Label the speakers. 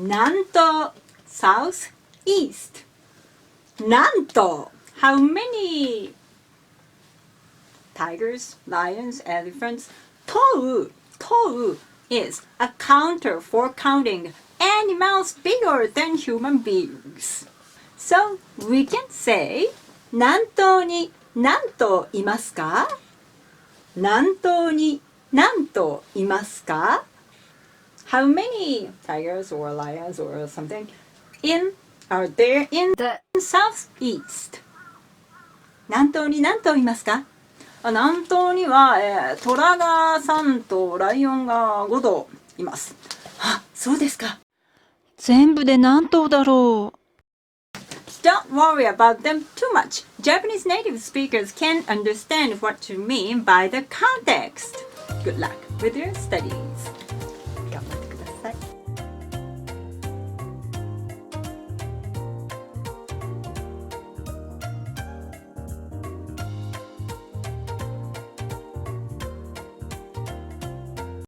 Speaker 1: nantou, southeast. Nantou. How many tigers, lions, elephants? Tou is a counter for counting animals bigger than human beings. So we can say 南東に何頭いますか? 南東に何頭いますか? How many tigers or lions or something are there in the southeast? 南東に何頭いますか? 南東には、虎が3頭、ライオンが5頭います。あ、そうですか。
Speaker 2: 全部で何頭だろう?
Speaker 1: Don't worry about them too much. Japanese native speakers can understand what you mean by the context. Good luck with your studies.